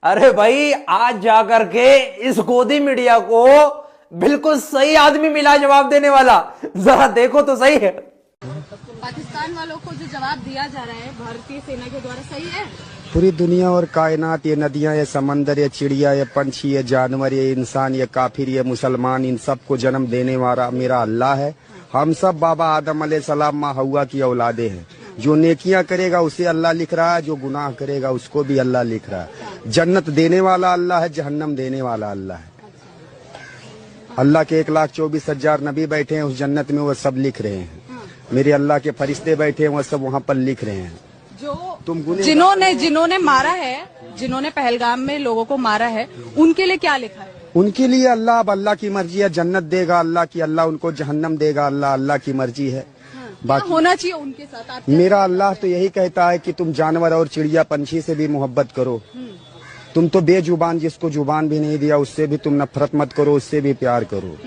अरे भाई आज जाकर के इस गोदी मीडिया को बिल्कुल सही आदमी मिला जवाब देने वाला। जरा देखो तो सही है। पाकिस्तान वालों को जो जवाब दिया जा रहा है भारतीय सेना के द्वारा सही है? पूरी दुनिया और कायनात, ये नदियां, ये समंदर, ये चिड़िया, ये पंछी, ये जानवर, ये इंसान, ये काफिर, ये मुसलमान, इन सबको जन्म देने वाला मेरा अल्लाह है। हम सब बाबा आदम अलैहिस्सलाम माँ हव्वा की औलादे हैं। जो नेकियां करेगा उसे अल्लाह लिख रहा है, जो गुनाह करेगा उसको भी अल्लाह लिख रहा है। जन्नत देने वाला अल्लाह है, जहन्नम देने वाला अल्लाह है। अल्लाह के 1,24,000 नबी बैठे हैं उस जन्नत में, वो सब लिख रहे हैं। मेरे अल्लाह के फरिश्ते बैठे हैं, वो सब वहाँ पर लिख रहे हैं। जो जिन्होंने मारा है, जिन्होंने पहलगाम में लोगों को मारा है, उनके लिए क्या लिखा है? उनके लिए अल्लाह, अब अल्लाह की मर्जी है, जन्नत देगा अल्लाह की, अल्लाह उनको जहन्नम देगा, अल्लाह की मर्जी है। बाकी होना चाहिए उनके साथ। मेरा अल्लाह तो यही कहता है कि तुम जानवर और चिड़िया पंछी से भी मोहब्बत करो। तुम तो बेजुबान, जिसको जुबान भी नहीं दिया उससे भी तुम नफरत मत करो, उससे भी प्यार करो।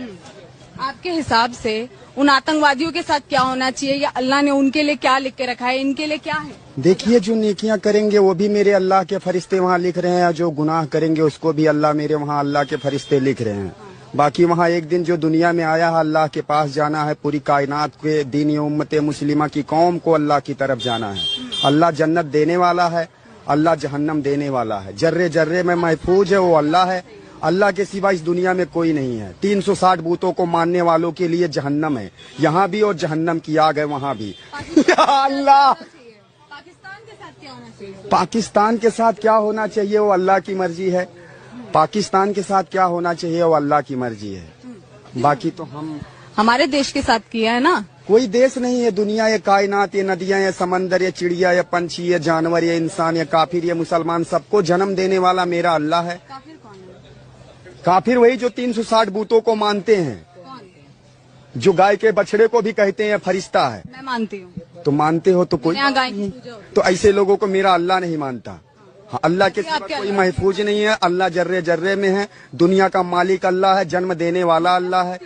आपके हिसाब से उन आतंकवादियों के साथ क्या होना चाहिए, या अल्लाह ने उनके लिए क्या लिख के रखा है, इनके लिए क्या है? देखिए, जो नेकियां करेंगे वो भी मेरे अल्लाह के फरिश्ते वहाँ लिख रहे हैं, जो गुनाह करेंगे उसको भी अल्लाह, मेरे वहाँ अल्लाह के फरिश्ते लिख रहे हैं। बाकी वहाँ एक दिन जो दुनिया में आया है अल्लाह के पास जाना है, पूरी कायनात के दीनी उम्मत मुस्लिमा की कौम को अल्लाह की तरफ जाना है। अल्लाह जन्नत देने वाला है, अल्लाह जहन्नम देने वाला है। जर्रे जर्रे में महफूज है वो अल्लाह है। अल्लाह के सिवा इस दुनिया में कोई नहीं है। 360 बूतों को मानने वालों के लिए जहन्नम है, यहाँ भी, और जहन्नम की आग है वहाँ भी। अल्लाह, पाकिस्तान के साथ क्या होना चाहिए? पाकिस्तान के साथ क्या होना चाहिए वो अल्लाह की मर्जी है। पाकिस्तान के साथ क्या होना चाहिए वो अल्लाह की मर्जी है। बाकी तो हम हमारे देश के साथ किया है ना। कोई देश नहीं है, दुनिया, ये कायनात, ये नदियां, ये समंदर, ये चिड़िया, ये पंछी, ये जानवर, ये इंसान, ये काफिर, ये मुसलमान, सबको जन्म देने वाला मेरा अल्लाह है। काफिर कौन है? काफिर वही जो 360 बूतों को मानते हैं, कौन? जो गाय के बछड़े को भी कहते हैं फरिश्ता है। मैं मानती हूँ। तो मानते हो तो कोई, यहाँ गाय की पूजा होती है। तो ऐसे लोगों को मेरा अल्लाह नहीं मानता। हाँ, अल्लाह के सिवा कोई महफूज नहीं है। अल्लाह जर्रे जर्रे में है। दुनिया का मालिक अल्लाह है, जन्म देने वाला अल्लाह है,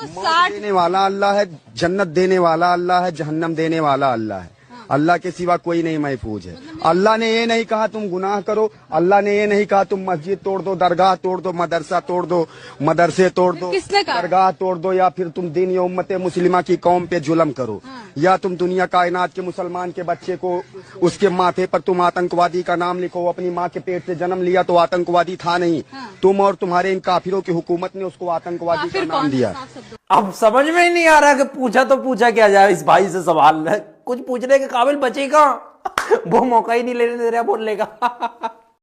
मौत देने वाला अल्लाह है, जन्नत देने वाला अल्लाह है, जहन्नम देने वाला अल्लाह है। अल्लाह के सिवा कोई नहीं महफूज है। अल्लाह ने ये नहीं कहा तुम गुनाह करो, अल्लाह ने ये नहीं कहा तुम मस्जिद तोड़ दो, दरगाह तोड़ दो, मदरसा तोड़ दो, मदरसे तोड़ दो, किसने कहा? दरगाह तोड़ दो, या फिर तुम दीन या उम्मत मुस्लिमा की कौम पे जुल्म करो, या तुम दुनिया कायनात के मुसलमान के बच्चे को उसके माथे पर तुम आतंकवादी का नाम लिखो। अपनी माँ के पेट से जन्म लिया तो आतंकवादी था नहीं, तुम और तुम्हारे इन काफिरों की हुकूमत ने उसको आतंकवादी का नाम दिया। अब समझ में ही नहीं आ रहा कि पूछा तो पूछा क्या जाए इस भाई से सवाल। कुछ पूछने के काबिल बचेगा वो मौका ही नहीं लेने दे रहा बोलने का।